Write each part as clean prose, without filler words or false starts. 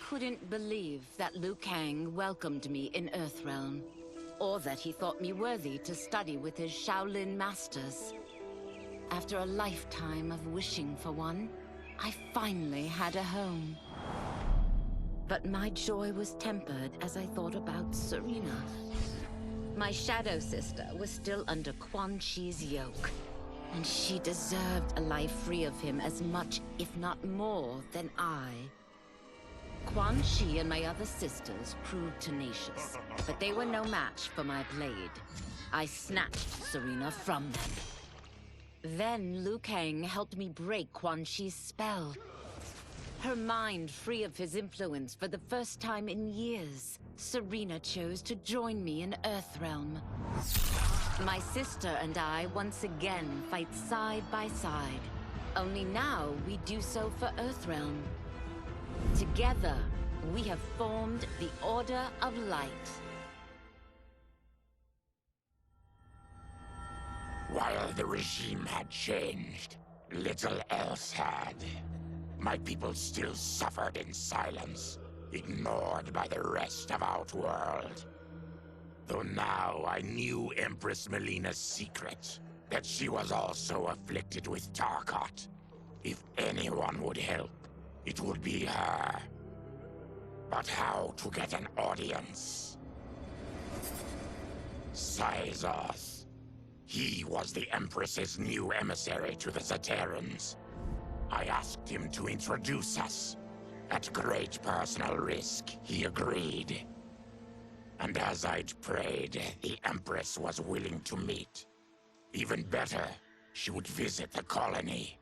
couldn't believe that Liu Kang welcomed me in Earthrealm, or that he thought me worthy to study with his Shaolin masters. After a lifetime of wishing for one, I finally had a home. But my joy was tempered as I thought about Serena. My shadow sister was still under Quan Chi's yoke, and she deserved a life free of him as much, if not more, than I. Quan Chi and my other sisters proved tenacious, but they were no match for my blade. I snatched Serena from them. Then Liu Kang helped me break Quan Chi's spell. Her mind free of his influence for the first time in years, Serena chose to join me in Earthrealm. My sister and I once again fight side by side. Only now we do so for Earthrealm. Together, we have formed the Order of Light. While the regime had changed, little else had. My people still suffered in silence, ignored by the rest of Outworld. Though now I knew Empress Mileena's secret, that she was also afflicted with Tarkat. If anyone would help, it would be her. But how to get an audience? Syzoth. He was the Empress's new emissary to the Zaterrans. I asked him to introduce us. At great personal risk, he agreed. And as I'd prayed, the Empress was willing to meet. Even better, she would visit the colony.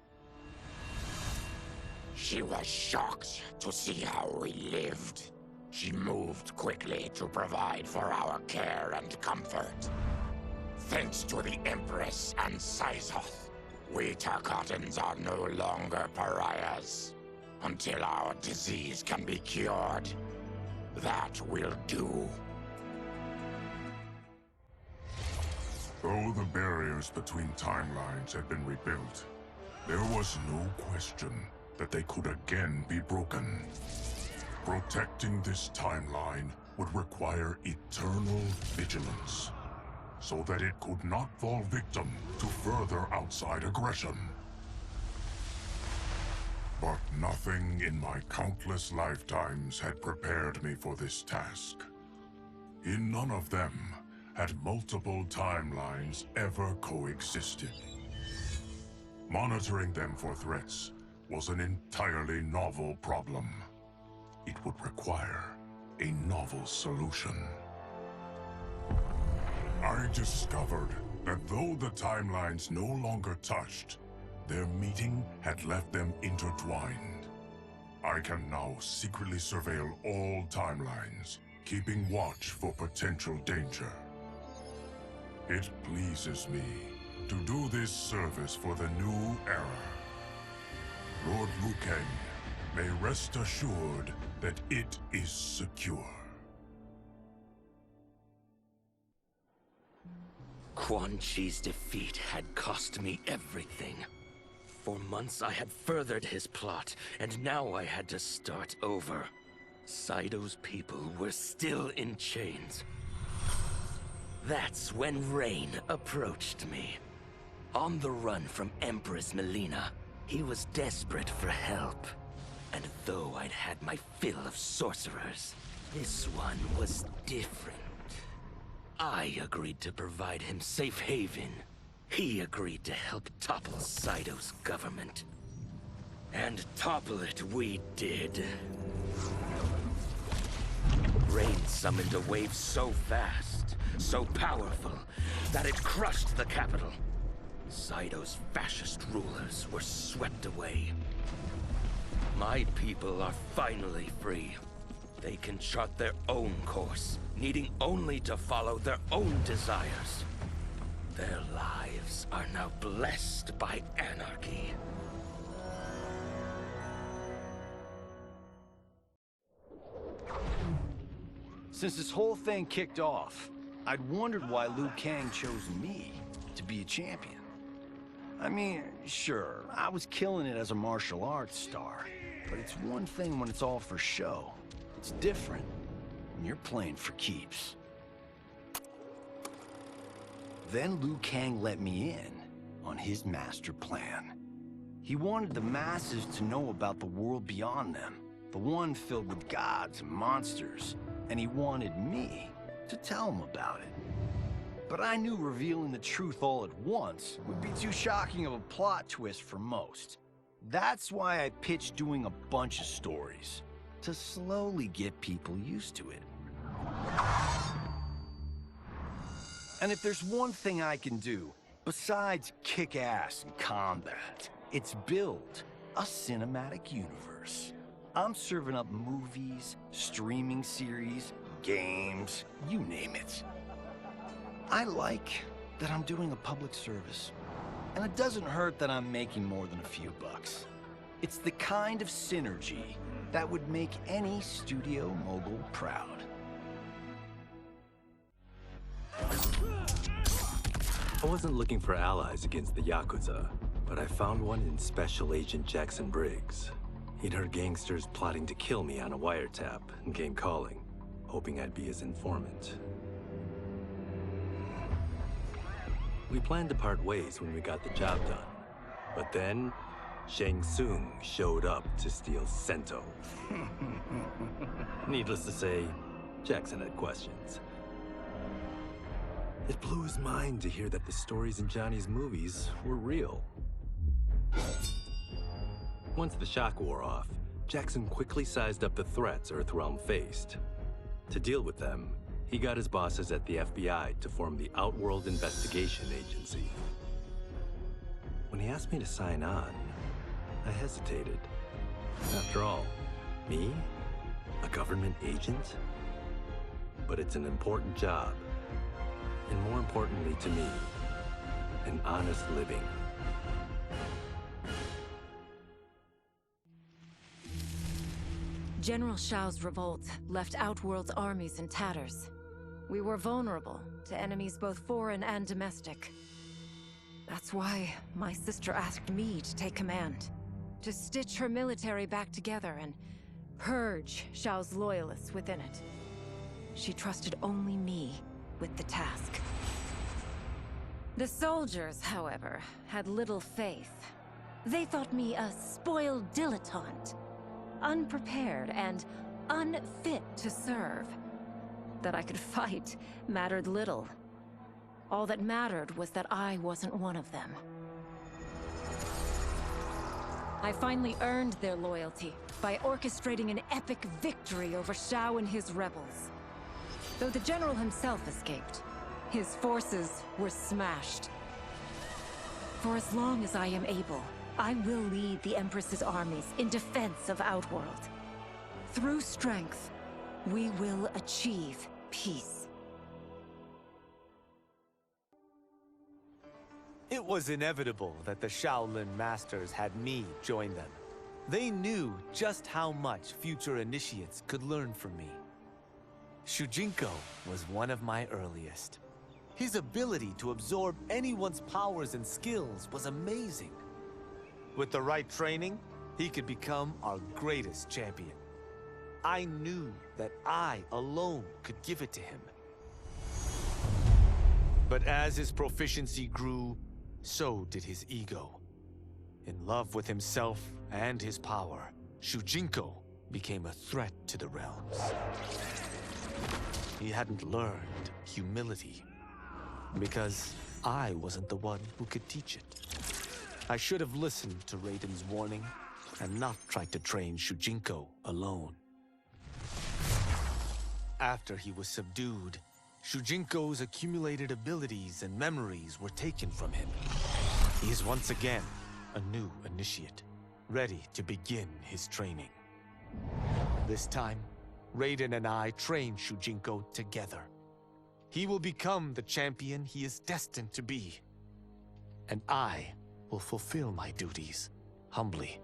She was shocked to see how we lived. She moved quickly to provide for our care and comfort. Thanks to the Empress and Syzoth, we Tarkatans are no longer pariahs. Until our disease can be cured, that will do. Though the barriers between timelines had been rebuilt, there was no question that they could again be broken. Protecting this timeline would require eternal vigilance, so that it could not fall victim to further outside aggression. But nothing in my countless lifetimes had prepared me for this task. In none of them had multiple timelines ever coexisted. Monitoring them for threats was an entirely novel problem. It would require a novel solution. I discovered that though the timelines no longer touched, their meeting had left them intertwined. I can now secretly surveil all timelines, keeping watch for potential danger. It pleases me to do this service for the new era. Lord Liu Kang may rest assured that it is secure. Quan Chi's defeat had cost me everything. For months I had furthered his plot, and now I had to start over. Saido's people were still in chains. That's when Rain approached me. On the run from Empress Mileena, he was desperate for help. And though I'd had my fill of sorcerers, this one was different. I agreed to provide him safe haven. He agreed to help topple Saido's government. And topple it we did. Rain summoned a wave so fast, so powerful, that it crushed the capital. Saido's fascist rulers were swept away. My people are finally free. They can chart their own course, needing only to follow their own desires. Their lives are now blessed by anarchy. Since this whole thing kicked off, I'd wondered why Liu Kang chose me to be a champion. I mean, sure, I was killing it as a martial arts star, but it's one thing when it's all for show. It's different when you're playing for keeps. Then Liu Kang let me in on his master plan. He wanted the masses to know about the world beyond them, the one filled with gods and monsters, and he wanted me to tell them about it. But I knew revealing the truth all at once would be too shocking of a plot twist for most. That's why I pitched doing a bunch of stories, to slowly get people used to it. And if there's one thing I can do, besides kick ass in combat, it's build a cinematic universe. I'm serving up movies, streaming series, games, you name it. I like that I'm doing a public service. And it doesn't hurt that I'm making more than a few bucks. It's the kind of synergy that would make any studio mogul proud. I wasn't looking for allies against the Yakuza, but I found one in Special Agent Jackson Briggs. He'd heard gangsters plotting to kill me on a wiretap and came calling, hoping I'd be his informant. We planned to part ways when we got the job done. But then, Shang Tsung showed up to steal Sento. Needless to say, Jackson had questions. It blew his mind to hear that the stories in Johnny's movies were real. Once the shock wore off, Jackson quickly sized up the threats Earthrealm faced. To deal with them, he got his bosses at the FBI to form the Outworld Investigation Agency. When he asked me to sign on, I hesitated. After all, me? A government agent? But it's an important job. And more importantly to me, an honest living. General Shao's revolt left Outworld's armies in tatters. We were vulnerable to enemies both foreign and domestic. That's why my sister asked me to take command, to stitch her military back together and purge Shao's loyalists within it. She trusted only me with the task. The soldiers, however, had little faith. They thought me a spoiled dilettante, unprepared and unfit to serve. That I could fight mattered little. All that mattered was that I wasn't one of them. I finally earned their loyalty by orchestrating an epic victory over Shao and his rebels. Though the general himself escaped, his forces were smashed. For as long as I am able, I will lead the Empress's armies in defense of Outworld. Through strength, we will achieve peace. It was inevitable that the Shaolin Masters had me join them. They knew just how much future initiates could learn from me. Shujinko was one of my earliest. His ability to absorb anyone's powers and skills was amazing. With the right training, he could become our greatest champion. I knew that I alone could give it to him. But as his proficiency grew, so did his ego. In love with himself and his power, Shujinko became a threat to the realms. He hadn't learned humility, because I wasn't the one who could teach it. I should have listened to Raiden's warning and not tried to train Shujinko alone. After he was subdued, Shujinko's accumulated abilities and memories were taken from him. He is once again a new initiate, ready to begin his training. This time, Raiden and I train Shujinko together. He will become the champion he is destined to be. And I will fulfill my duties, humbly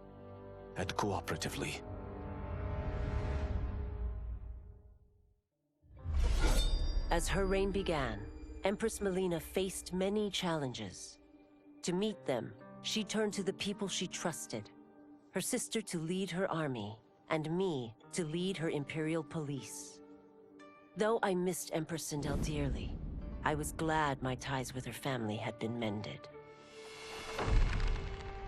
and cooperatively. As her reign began, Empress Mileena faced many challenges. To meet them, she turned to the people she trusted. Her sister to lead her army, and me to lead her Imperial police. Though I missed Empress Sindel dearly, I was glad my ties with her family had been mended.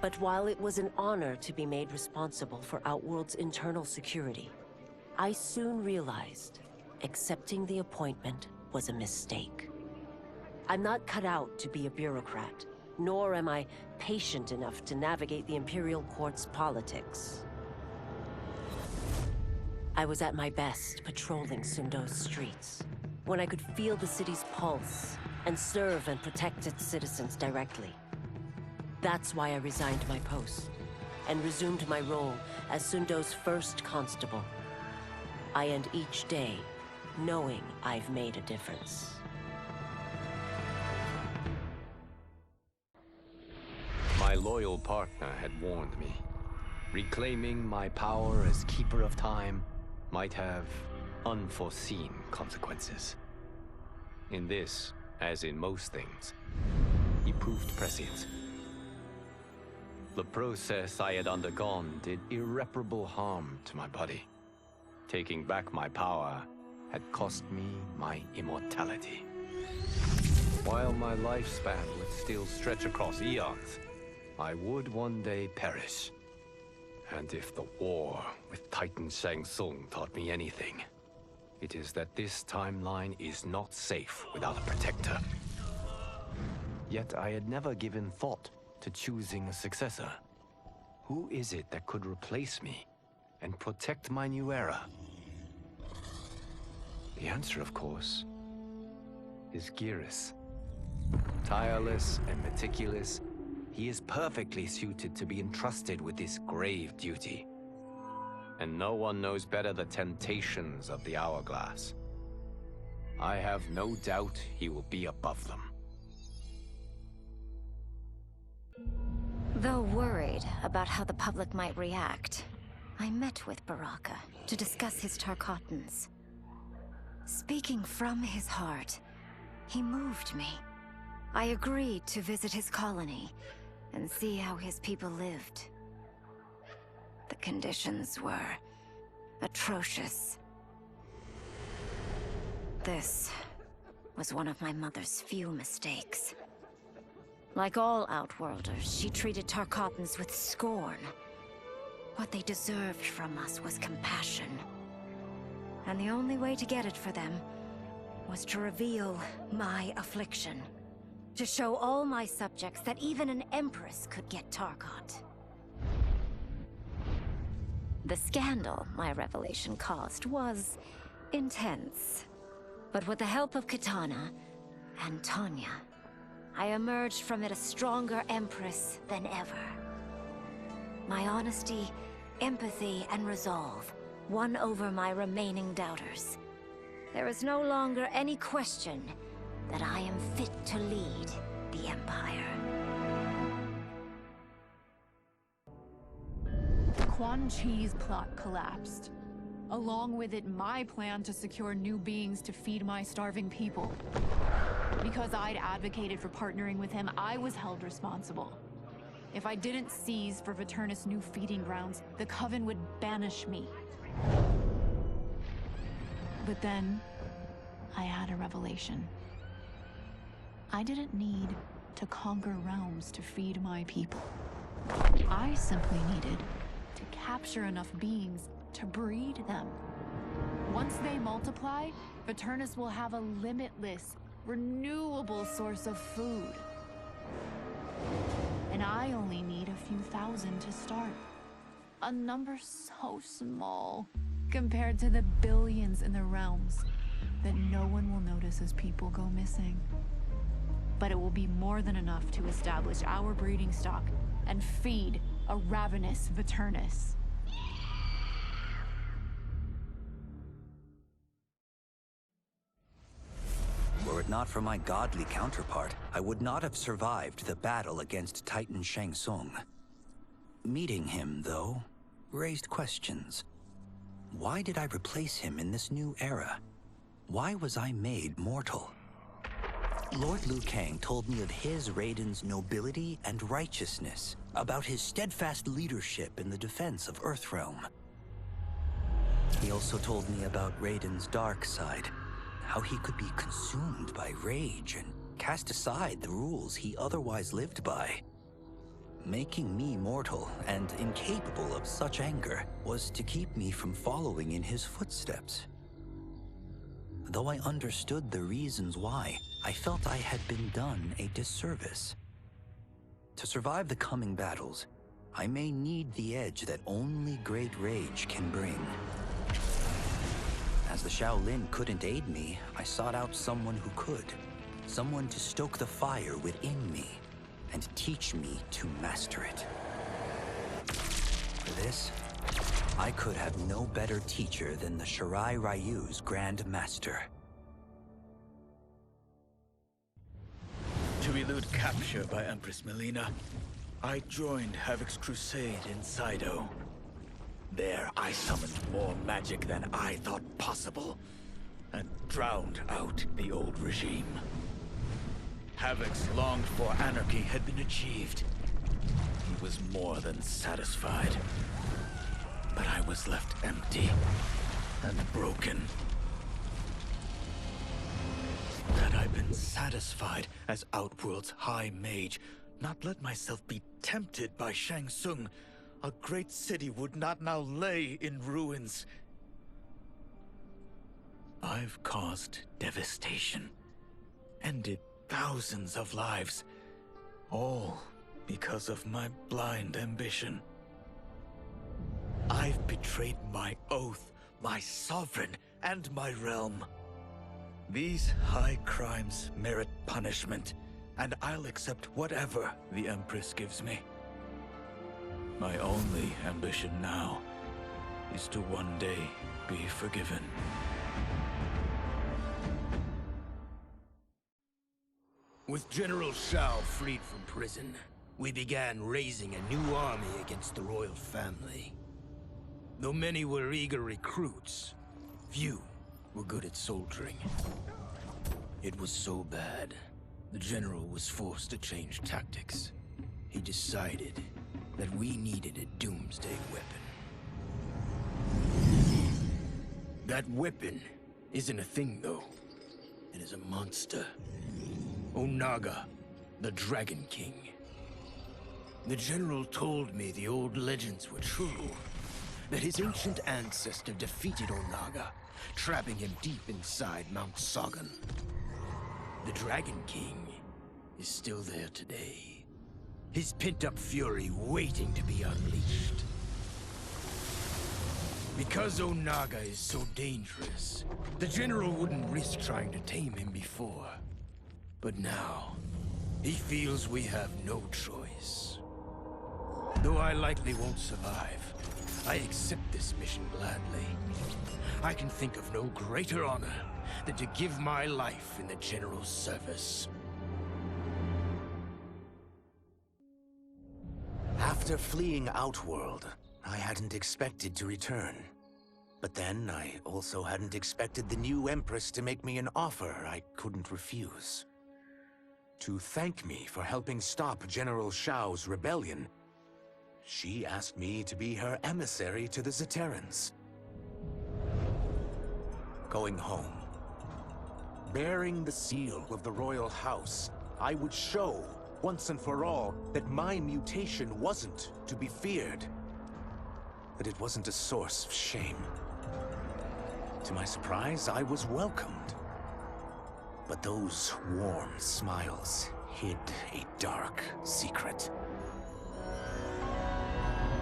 But while it was an honor to be made responsible for Outworld's internal security, I soon realized accepting the appointment was a mistake. I'm not cut out to be a bureaucrat, nor am I patient enough to navigate the Imperial Court's politics. I was at my best patrolling Sundo's streets, when I could feel the city's pulse and serve and protect its citizens directly. That's why I resigned my post and resumed my role as Sundo's first constable. I end each day knowing I've made a difference. My loyal partner had warned me. Reclaiming my power as Keeper of Time might have unforeseen consequences. In this, as in most things, he proved prescient. The process I had undergone did irreparable harm to my body. Taking back my power had cost me my immortality. While my lifespan would still stretch across eons, I would one day perish. And if the war with Titan Shang Tsung taught me anything, it is that this timeline is not safe without a protector. Yet I had never given thought to choosing a successor. Who is it that could replace me and protect my new era? The answer, of course, is Geras. Tireless and meticulous, he is perfectly suited to be entrusted with this grave duty. And no one knows better the temptations of the hourglass. I have no doubt he will be above them. Though worried about how the public might react, I met with Baraka to discuss his Tarkatans. Speaking from his heart, he moved me. I agreed to visit his colony and see how his people lived. The conditions were atrocious. This was one of my mother's few mistakes. Like all Outworlders, she treated Tarkatans with scorn. What they deserved from us was compassion. And the only way to get it for them was to reveal my affliction. To show all my subjects that even an empress could get Tarkat. The scandal my revelation caused was intense. But with the help of Kitana and Tanya, I emerged from it a stronger empress than ever. My honesty, empathy, and resolve won over my remaining doubters. There is no longer any question that I am fit to lead the Empire. Quan Chi's plot collapsed. Along with it, my plan to secure new beings to feed my starving people. Because I'd advocated for partnering with him, I was held responsible. If I didn't seize for Veternus' new feeding grounds, the Coven would banish me. But then, I had a revelation. I didn't need to conquer realms to feed my people. I simply needed to capture enough beings to breed them. Once they multiply, Veternus will have a limitless, renewable source of food. And I only need a few thousand to start. A number so small compared to the billions in the realms that no one will notice as people go missing. But it will be more than enough to establish our breeding stock and feed a ravenous Veternus. Were it not for my godly counterpart, I would not have survived the battle against Titan Shang Tsung. Meeting him, though, raised questions. Why did I replace him in this new era? Why was I made mortal? Lord Liu Kang told me of his Raiden's nobility and righteousness, about his steadfast leadership in the defense of Earthrealm. He also told me about Raiden's dark side, how he could be consumed by rage and cast aside the rules he otherwise lived by. Making me mortal and incapable of such anger was to keep me from following in his footsteps. Though I understood the reasons why, I felt I had been done a disservice. To survive the coming battles, I may need the edge that only great rage can bring. As the Shaolin couldn't aid me, I sought out someone who could. Someone to stoke the fire within me and teach me to master it. For this, I could have no better teacher than the Shirai Ryu's Grand Master. To elude capture by Empress Mileena, I joined Havik's crusade in Saido. There, I summoned more magic than I thought possible, and drowned out the old regime. Havik's longed-for anarchy had been achieved. He was more than satisfied. But I was left empty and broken. Had I been satisfied as Outworld's High Mage, not let myself be tempted by Shang Tsung, a great city would not now lay in ruins. I've caused devastation, ended thousands of lives, all because of my blind ambition. I've betrayed my oath, my sovereign, and my realm. These high crimes merit punishment, and I'll accept whatever the Empress gives me. My only ambition now is to one day be forgiven. With General Shao freed from prison, we began raising a new army against the royal family. Though many were eager recruits, few were good at soldiering. It was so bad, the general was forced to change tactics. He decided that we needed a doomsday weapon. That weapon isn't a thing, though. It is a monster. Onaga, the Dragon King. The general told me the old legends were true. That his ancient ancestor defeated Onaga, trapping him deep inside Mount Sagan. The Dragon King is still there today. His pent-up fury waiting to be unleashed. Because Onaga is so dangerous, the general wouldn't risk trying to tame him before. But now, he feels we have no choice. Though I likely won't survive, I accept this mission gladly. I can think of no greater honor than to give my life in the General's service. After fleeing Outworld, I hadn't expected to return. But then, I also hadn't expected the new Empress to make me an offer I couldn't refuse. To thank me for helping stop General Shao's rebellion, she asked me to be her emissary to the Zaterrans. Going home, bearing the seal of the royal house, I would show, once and for all, that my mutation wasn't to be feared. That it wasn't a source of shame. To my surprise, I was welcomed. But those warm smiles hid a dark secret.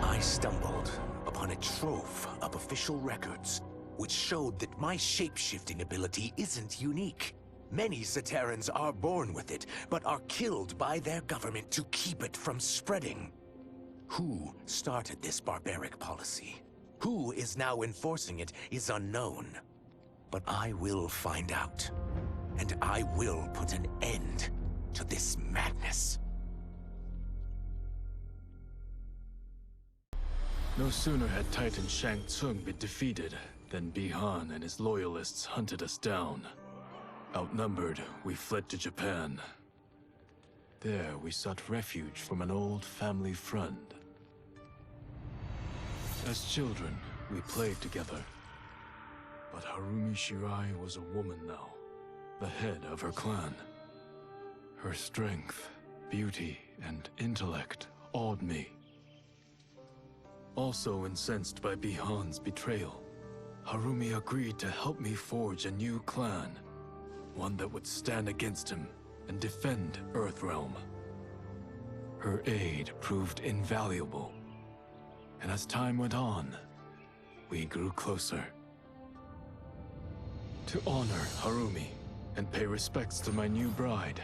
I stumbled upon a trove of official records, which showed that my shape-shifting ability isn't unique. Many Zaterrans are born with it, but are killed by their government to keep it from spreading. Who started this barbaric policy? Who is now enforcing it is unknown. But I will find out. And I will put an end to this madness. No sooner had Titan Shang Tsung been defeated than Bihan and his loyalists hunted us down. Outnumbered, we fled to Japan. There, we sought refuge from an old family friend. As children, we played together, But Harumi Shirai was a woman now, the head of her clan. Her strength, beauty, and intellect awed me. Also incensed by Bihan's betrayal, Harumi agreed to help me forge a new clan, one that would stand against him and defend Earthrealm. Her aid proved invaluable, and as time went on, we grew closer. To honor Harumi and pay respects to my new bride,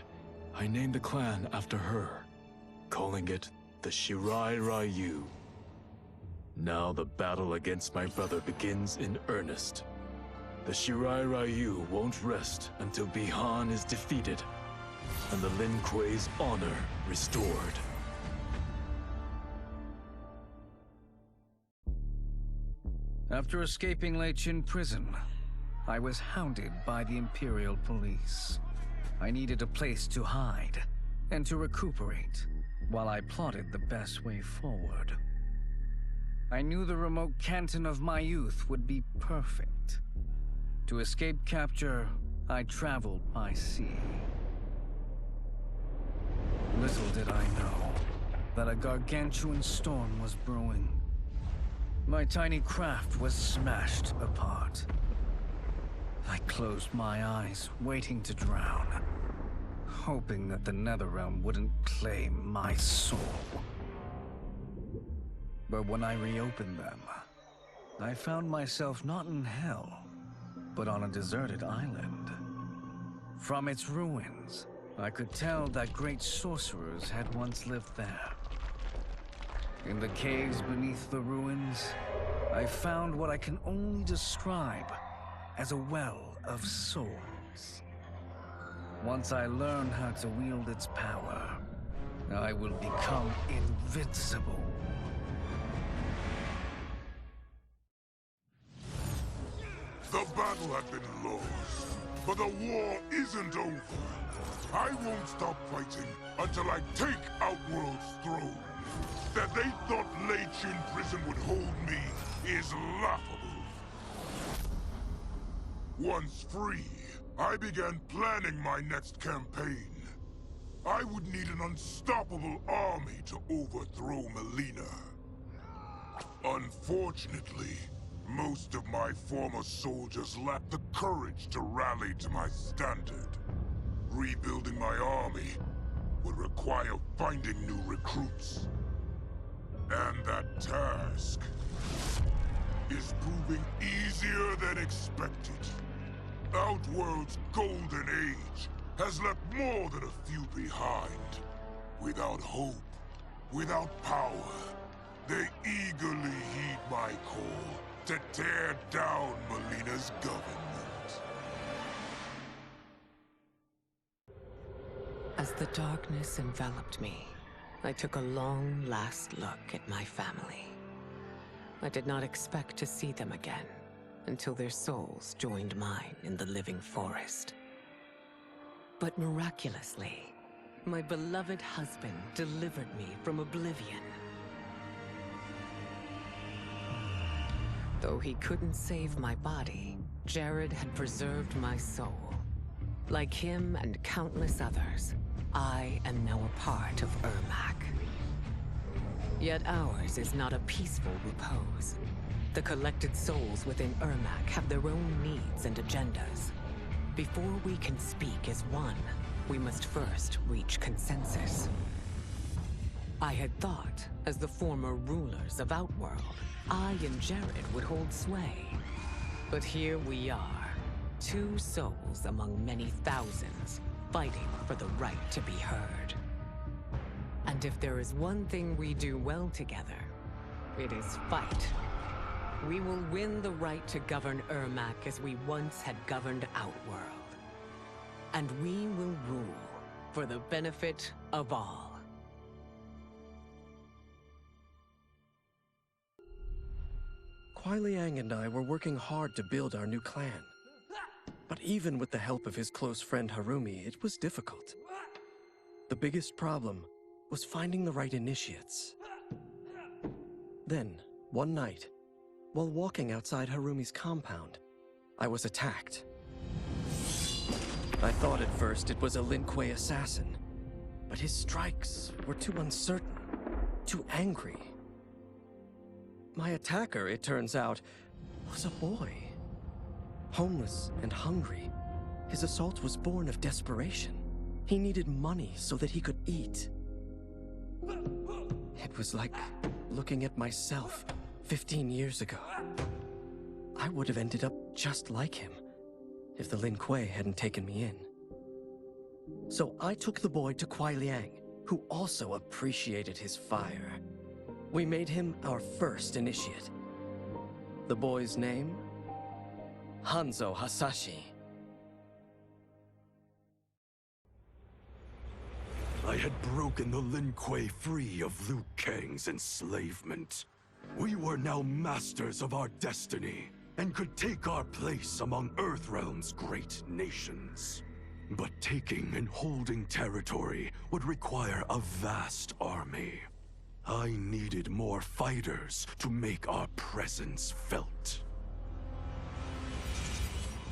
I named the clan after her, calling it the Shirai Ryu. Now the battle against my brother begins in earnest. The Shirai Ryu won't rest until Bihan is defeated and the Lin Kuei's honor restored. After escaping Lei Chin prison, I was hounded by the Imperial Police. I needed a place to hide and to recuperate while I plotted the best way forward. I knew the remote canton of my youth would be perfect. To escape capture, I traveled by sea. Little did I know that a gargantuan storm was brewing. My tiny craft was smashed apart. I closed my eyes, waiting to drown, hoping that the Netherrealm wouldn't claim my soul. But when I reopened them, I found myself not in hell, but on a deserted island. From its ruins, I could tell that great sorcerers had once lived there. In the caves beneath the ruins, I found what I can only describe as a well of souls. Once I learn how to wield its power, I will become invincible. The battle had been lost, but the war isn't over. I won't stop fighting until I take Outworld's throne. That they thought Lei Chin prison would hold me is laughable. Once free, I began planning my next campaign. I would need an unstoppable army to overthrow Mileena. Unfortunately, most of my former soldiers lacked the courage to rally to my standard. Rebuilding my army would require finding new recruits. And that task is proving easier than expected. Outworld's golden age has left more than a few behind. Without hope, without power, they eagerly heed my call to tear down Mileena's government. As the darkness enveloped me, I took a long last look at my family. I did not expect to see them again until their souls joined mine in the living forest. But miraculously, my beloved husband delivered me from oblivion. Though he couldn't save my body, Jared had preserved my soul. Like him and countless others, I am now a part of Ermac. Yet ours is not a peaceful repose. The collected souls within Ermac have their own needs and agendas. Before we can speak as one, we must first reach consensus. I had thought, as the former rulers of Outworld, I and Jared would hold sway. But here we are, two souls among many thousands, fighting for the right to be heard. And if there is one thing we do well together, it is fight. We will win the right to govern Ermac as we once had governed Outworld. And we will rule for the benefit of all. Kuai Liang and I were working hard to build our new clan. But even with the help of his close friend Harumi, it was difficult. The biggest problem was finding the right initiates. Then, one night, while walking outside Harumi's compound, I was attacked. I thought at first it was a Lin Kuei assassin, but his strikes were too uncertain, too angry. My attacker, it turns out, was a boy. Homeless and hungry, his assault was born of desperation. He needed money so that he could eat. It was like looking at myself 15 years ago. I would have ended up just like him if the Lin Kuei hadn't taken me in. So I took the boy to Kuai Liang, who also appreciated his fire. We made him our first initiate. The boy's name? Hanzo Hasashi. I had broken the Lin Kuei free of Liu Kang's enslavement. We were now masters of our destiny, and could take our place among Earthrealm's great nations. But taking and holding territory would require a vast army. I needed more fighters to make our presence felt.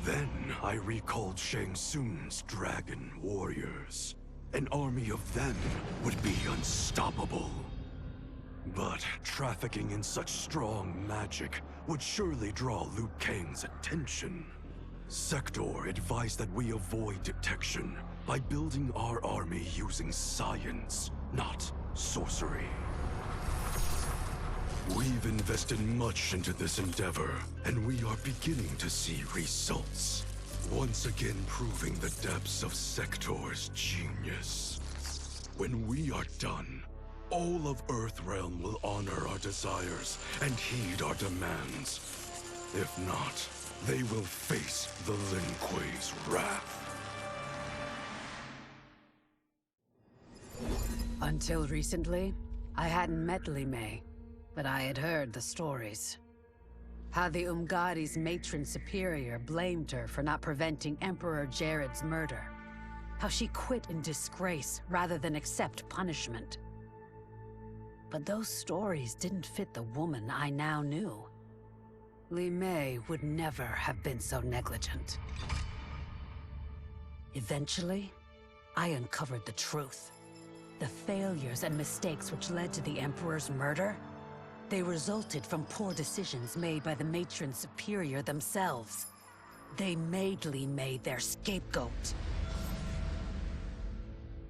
Then I recalled Shang Tsung's dragon warriors. An army of them would be unstoppable. But trafficking in such strong magic would surely draw Liu Kang's attention. Sector advised that we avoid detection by building our army using science, not sorcery. We've invested much into this endeavor, and we are beginning to see results. Once again proving the depths of Sector's genius. When we are done, all of Earthrealm will honor our desires and heed our demands. If not, they will face the Lin Kuei's wrath. Until recently, I hadn't met Li Mei, but I had heard the stories. How the Umgadi's matron superior blamed her for not preventing Emperor Jared's murder. How she quit in disgrace rather than accept punishment. But those stories didn't fit the woman I now knew. Li Mei would never have been so negligent. Eventually, I uncovered the truth. The failures and mistakes which led to the Emperor's murder, they resulted from poor decisions made by the matron superior themselves. They made Li Mei their scapegoat.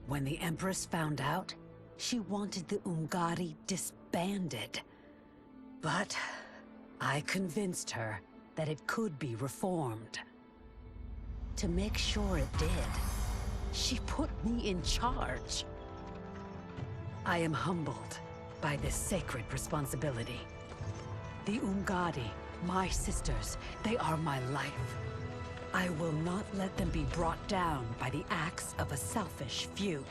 When the Empress found out, she wanted the Umgadi disbanded. But I convinced her that it could be reformed. To make sure it did, she put me in charge. I am humbled by this sacred responsibility. The Umgadi, my sisters, they are my life. I will not let them be brought down by the acts of a selfish few.